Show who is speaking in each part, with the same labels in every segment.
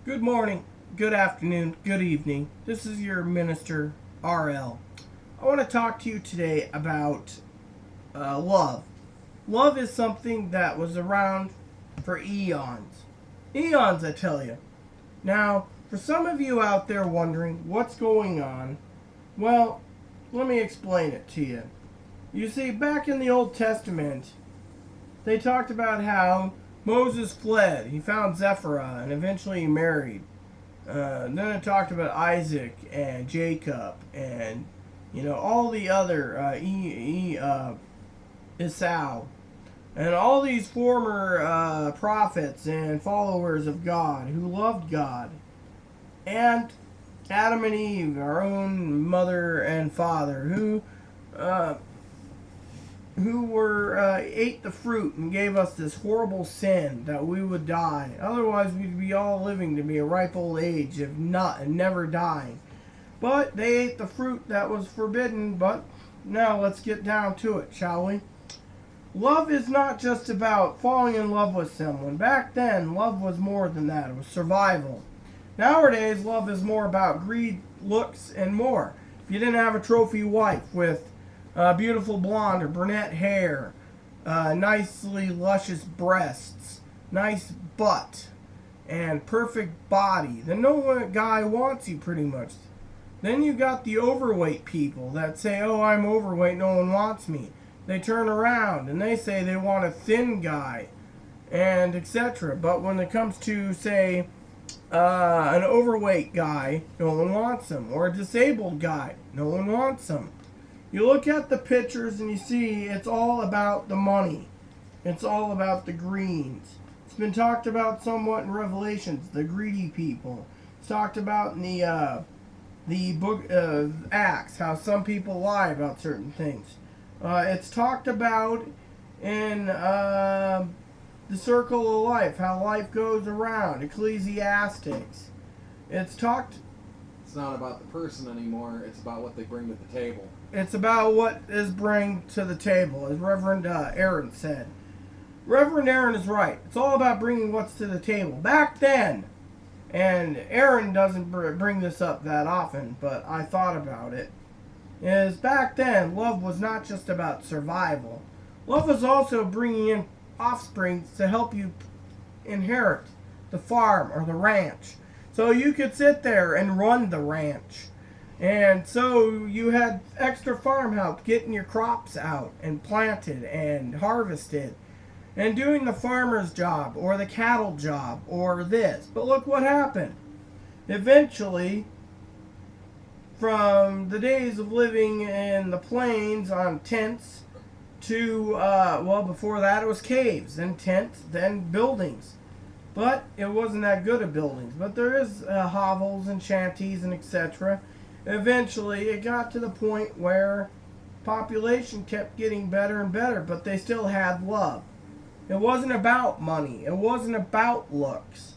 Speaker 1: Good morning, good afternoon, good evening. This is your minister, RL. I want to talk to you today about love. Love is something that was around for eons. Eons, I tell you. Now, for some of you out there wondering what's going on, well, let me explain it to you. You see, back in the Old Testament, they talked about how Moses fled. He found Zipporah and eventually he married. Then it talked about Isaac and Jacob and all the other Esau and all these former prophets and followers of God who loved God, and Adam and Eve, our own mother and father, uh, who were ate the fruit and gave us this horrible sin that we would die. Otherwise, we'd be all living to be a ripe old age, if not, and never dying. But they ate the fruit that was forbidden. But now let's get down to it, shall we? Love is not just about falling in love with someone. Back then, love was more than that. It was survival. Nowadays, love is more about greed, looks, and more. If you didn't have a trophy wife with beautiful blonde or brunette hair, nicely luscious breasts, nice butt, and perfect body, then no guy wants you pretty much. Then you got the overweight people that say, oh, I'm overweight, no one wants me. They turn around and they say they want a thin guy, and etc. But when it comes to, say, an overweight guy, no one wants him. Or a disabled guy, no one wants him. You look at the pictures and you see it's all about the money. It's all about the greens. It's been talked about somewhat in Revelations, the greedy people. It's talked about in the book of Acts, how some people lie about certain things. It's talked about in the circle of life, how life goes around, Ecclesiastics. It's talked.
Speaker 2: It's not about the person anymore. It's about what they bring to the table.
Speaker 1: It's about what is bring to the table, as Reverend Aaron said. Reverend Aaron is right. It's all about bringing what's to the table. Back then, and Aaron doesn't bring this up that often, but I thought about it, is back then, love was not just about survival. Love was also bringing in offspring to help you inherit the farm or the ranch. So you could sit there and run the ranch. And so you had extra farm help getting your crops out and planted and harvested and doing the farmer's job or the cattle job or this. But look what happened. Eventually, from the days of living in the plains on tents to, before that it was caves, then tents, then buildings. But it wasn't that good of buildings. But there is hovels and shanties and etc. Eventually, it got to the point where population kept getting better and better, but they still had love. It wasn't about money. It wasn't about looks.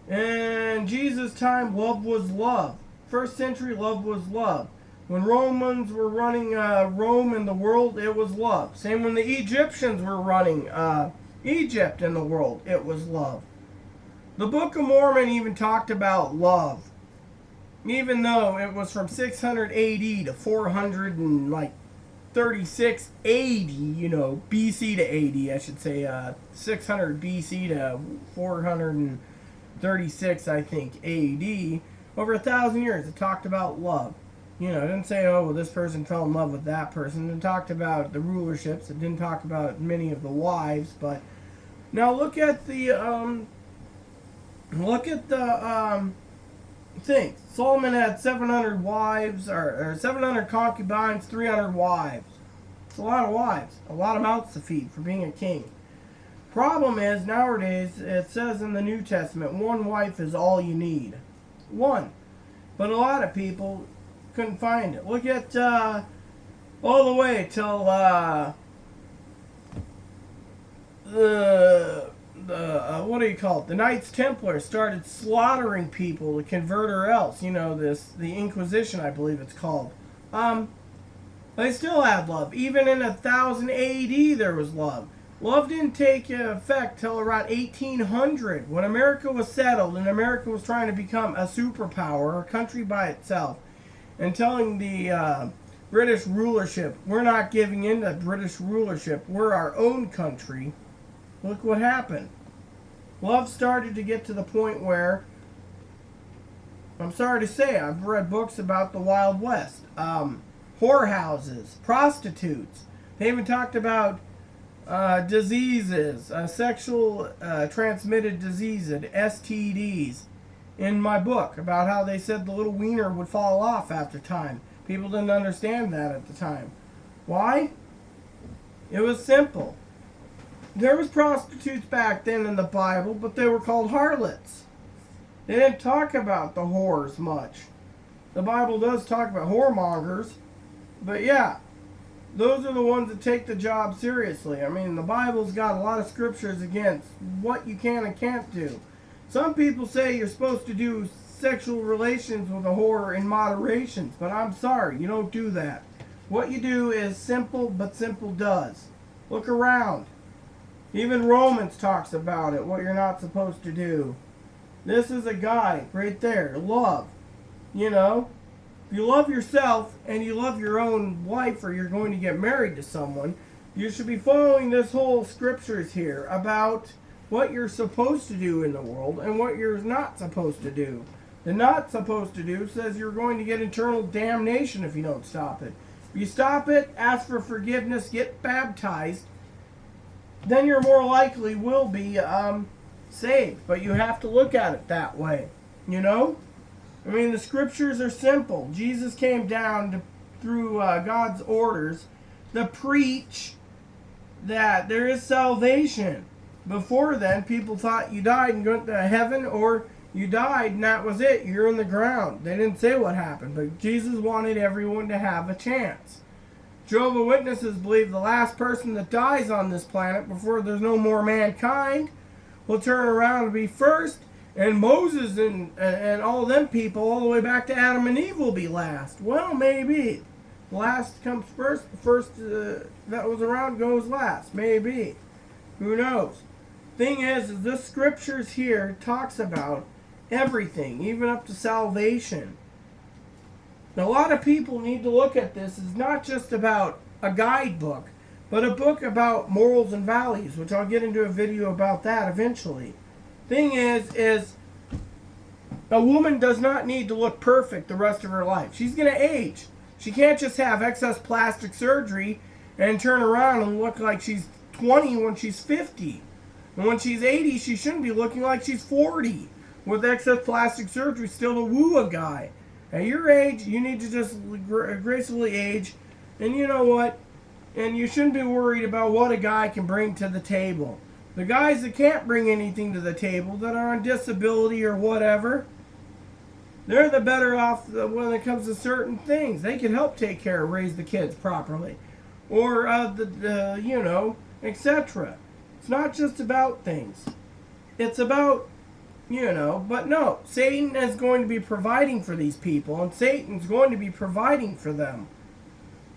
Speaker 1: In Jesus' time, love was love. First century, love was love. When Romans were running Rome in the world, it was love. Same when the Egyptians were running Egypt in the world, it was love. The Book of Mormon even talked about love. Even though it was from 600 AD to 436 AD, BC to AD, I should say, 600 BC to 436, I think, AD, over 1,000 years, it talked about love. It didn't say, oh, well, this person fell in love with that person. It talked about the rulerships. It didn't talk about many of the wives, but now look at the thing. Solomon had 700 wives, or 700 concubines, 300 wives. It's a lot of wives, a lot of mouths to feed for being a king. Problem is, nowadays, it says in the New Testament, one wife is all you need. One. But a lot of people couldn't find it. Look at all the way till what do you call it? The Knights Templar started slaughtering people to convert or else. The Inquisition, I believe it's called. They still had love. Even in 1000 AD, there was love. Love didn't take effect till around 1800, when America was settled and America was trying to become a superpower, a country by itself, and telling the British rulership, we're not giving in to British rulership, we're our own country. Look what happened. Love started to get to the point where, I'm sorry to say, I've read books about the Wild West, whorehouses, prostitutes. They even talked about diseases, sexual transmitted diseases, STDs, in my book, about how they said the little wiener would fall off after time. People didn't understand that at the time. Why? It was simple. There was prostitutes back then in the Bible, but they were called harlots. They didn't talk about the whores much. The Bible does talk about whoremongers, but yeah, those are the ones that take the job seriously. I mean, the Bible's got a lot of scriptures against what you can and can't do. Some people say you're supposed to do sexual relations with a whore in moderation, but I'm sorry, you don't do that. What you do is simple, but simple does. Look around. Even Romans talks about it, what you're not supposed to do. This is a guide right there, love. You know, if you love yourself and you love your own wife, or you're going to get married to someone, you should be following this whole scriptures here about what you're supposed to do in the world and what you're not supposed to do. The not supposed to do says you're going to get eternal damnation if you don't stop it. If you stop it, ask for forgiveness, get baptized, then you're more likely will be saved. But you have to look at it that way, you know? I mean, the scriptures are simple. Jesus came down through God's orders to preach that there is salvation. Before then, people thought you died and went to heaven, or you died and that was it. You're in the ground. They didn't say what happened, but Jesus wanted everyone to have a chance. Jehovah's Witnesses believe the last person that dies on this planet before there's no more mankind will turn around and be first, and Moses and all them people all the way back to Adam and Eve will be last. Well, maybe. Last comes first. The first that was around goes last. Maybe. Who knows? Thing is this scriptures here talks about everything, even up to salvation. A lot of people need to look at this as not just about a guidebook, but a book about morals and values, which I'll get into a video about that eventually. Thing is a woman does not need to look perfect the rest of her life. She's going to age. She can't just have excess plastic surgery and turn around and look like she's 20 when she's 50. And when she's 80, she shouldn't be looking like she's 40 with excess plastic surgery still to woo a guy. At your age, you need to just gracefully age. And you know what? And you shouldn't be worried about what a guy can bring to the table. The guys that can't bring anything to the table, that are on disability or whatever, they're the better off when it comes to certain things. They can help take care of, raise the kids properly. Or, you know, etc. It's not just about things. It's about, you know, but no, Satan is going to be providing for these people, and Satan's going to be providing for them.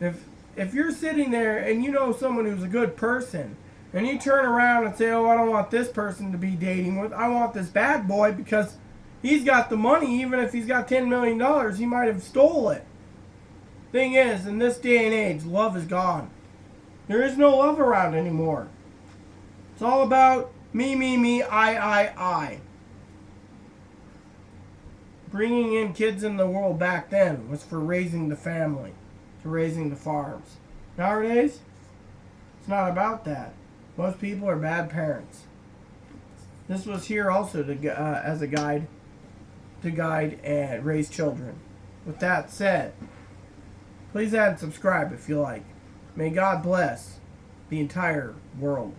Speaker 1: If you're sitting there and you know someone who's a good person, and you turn around and say, oh, I don't want this person to be dating with, I want this bad boy because he's got the money. Even if he's got $10 million, he might have stole it. Thing is, in this day and age, love is gone. There is no love around anymore. It's all about me, I. Bringing in kids in the world back then was for raising the family, to raising the farms. Nowadays, it's not about that. Most people are bad parents. This was here also to, as a guide, to guide and raise children. With that said, please add and subscribe if you like. May God bless the entire world.